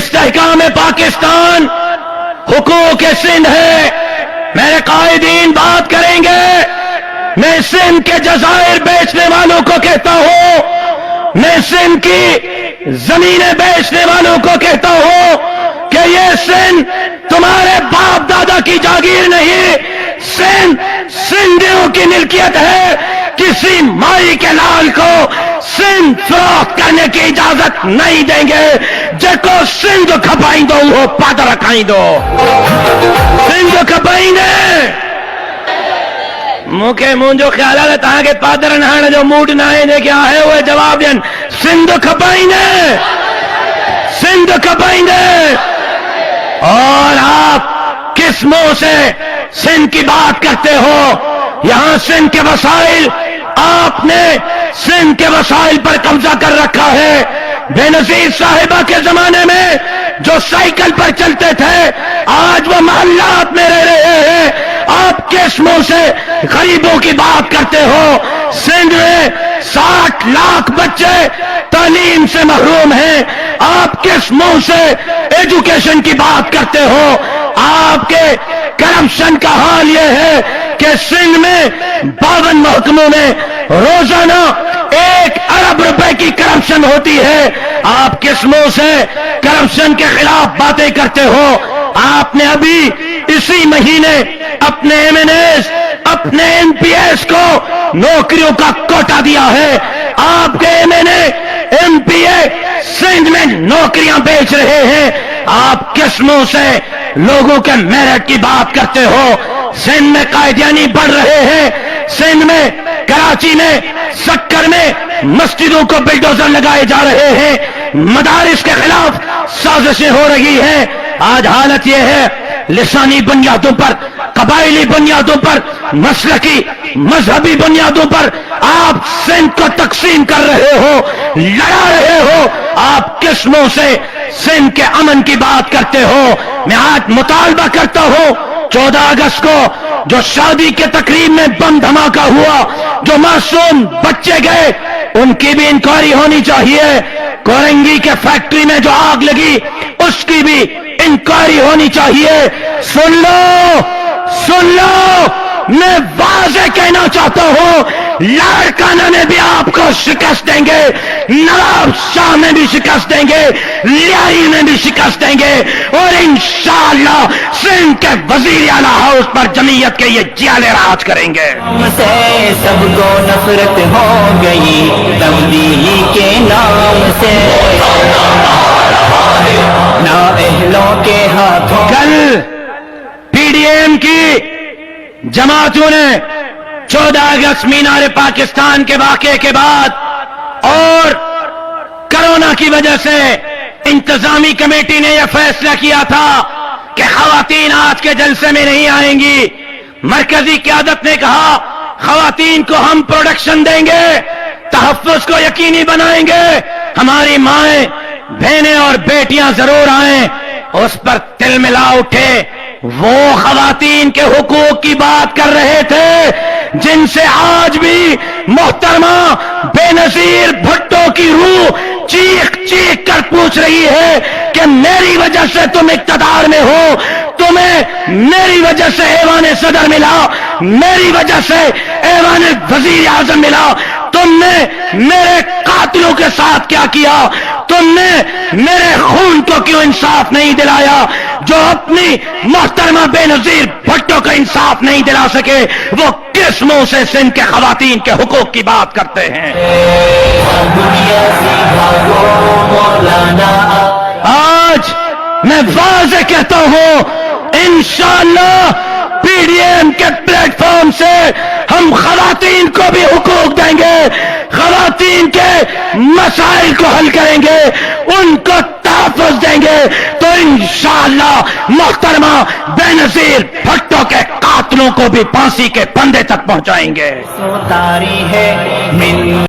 استحکام پاکستان حقوق سندھ ہے. میرے قائدین بات کریں گے. میں سندھ کے جزائر بیچنے والوں کو کہتا ہوں، میں سندھ کی زمینیں بیچنے والوں کو کہتا ہوں کہ یہ سندھ تمہارے باپ دادا کی جاگیر نہیں، سندھ سندھیوں کی ملکیت ہے. کسی مائی کے لال کو سندھ فروخت کرنے کی اجازت نہیں دیں گے. جکو سندھ کھپائیں دو وہ پادر رکھائیں دو. سندھ کھپائیں دے موکے مونجو خیال ہے تاں کہ پادر نہانے جو موڈ نہ ہے کیا ہے وہ جواب دیں. سندھ کھپائیں دے، سندھ کھپائیں دے. اور آپ کس منہ سے سندھ کی بات کرتے ہو؟ یہاں سندھ کے وسائل، آپ نے سندھ کے وسائل پر قبضہ کر رکھا ہے. بے نظیر صاحبہ کے زمانے میں جو سائیکل پر چلتے تھے آج وہ محلات میں رہ رہے ہیں. آپ کس منہ سے غریبوں کی بات کرتے ہو؟ سندھ میں 60 لاکھ بچے تعلیم سے محروم ہیں. آپ کس منہ سے ایجوکیشن کی بات کرتے ہو؟ آپ کے کرپشن کا حال یہ ہے کہ سندھ میں 52 محکموں میں روزانہ 1 ارب روپے کی کرپشن ہوتی ہے. آپ کس منہ سے کرپشن کے خلاف باتیں کرتے ہو؟ آپ نے ابھی اسی مہینے اپنے ایم این ایز، اپنے این پی ایس کو نوکریوں کا کوٹا دیا ہے. آپ کے ایم این اے، ایم پی اے سندھ میں نوکریاں بیچ رہے ہیں. آپ کس منہ سے لوگوں کے میرٹ کی بات کرتے ہو؟ سندھ میں قائدیانی بڑھ رہے ہیں. سندھ میں، کراچی میں، سکر میں مسجدوں کو بلڈوزر لگائے جا رہے ہیں. مدارس کے خلاف سازشیں ہو رہی ہیں. آج حالت یہ ہے لسانی بنیادوں پر، قبائلی بنیادوں پر، مسلکی مذہبی بنیادوں پر آپ سندھ کو تقسیم کر رہے ہو، لڑا رہے ہو. آپ کس منہ سے سندھ کے امن کی بات کرتے ہو؟ میں آج مطالبہ کرتا ہوں 14 اگست کو جو شادی کے تقریب میں بم دھماکہ ہوا، جو معصوم بچے گئے، ان کی بھی انکوائری ہونی چاہیے. کورنگی کے فیکٹری میں جو آگ لگی اس کی بھی انکوائری ہونی چاہیے. سن لو، سن لو، میں واضح کہنا چاہتا ہوں لاڑکانہ میں بھی آپ کو شکست دیں گے، نواب شاہ میں بھی شکست دیں گے، لیاری میں بھی شکست دیں گے، اور انشاءاللہ سندھ کے وزیر اعلیٰ ہاؤس پر جمعیت کے یہ جیالے راج کریں گے. ہم سے سب کو نفرت ہو گئی تبدیلی کے نام سے، نااہلوں کے ہاتھوں. کل پی ڈی ایم کی جماعتوں نے 14 اگست مینار پاکستان کے واقعے کے بعد اور کرونا کی وجہ سے انتظامی کمیٹی نے یہ فیصلہ کیا تھا کہ خواتین آج کے جلسے میں نہیں آئیں گی. مرکزی قیادت نے کہا خواتین کو ہم پروڈکشن دیں گے، تحفظ کو یقینی بنائیں گے، ہماری مائیں، بہنیں اور بیٹیاں ضرور آئیں. اس پر تل ملا اٹھے. وہ خواتین کے حقوق کی بات کر رہے تھے جن سے آج بھی محترمہ بے نظیر بھٹو کی روح چیخ چیخ کر پوچھ رہی ہے کہ میری وجہ سے تم اقتدار میں ہو، تمہیں میری وجہ سے ایوان صدر ملا، میری وجہ سے ایوان وزیر اعظم ملا. تم نے میرے قاتلوں کے ساتھ کیا کیا؟ تم نے میرے خون کو کیوں انصاف نہیں دلایا؟ جو اپنی محترمہ بے نظیر بھٹو کا انصاف نہیں دلا سکے وہ کس منہ سے سندھ کے خواتین کے حقوق کی بات کرتے ہیں؟ آج میں واضح کہتا ہوں انشاءاللہ پی ڈی ایم کے پلیٹ فارم سے ہم خواتین کو بھی حقوق دیں گے، خواتین کے مسائل کو حل کریں گے، ان کو تحفظ دیں گے. تو انشاءاللہ محترمہ بے نظیر بھٹو کے قاتلوں کو بھی پھانسی کے پھندے تک پہنچائیں گے.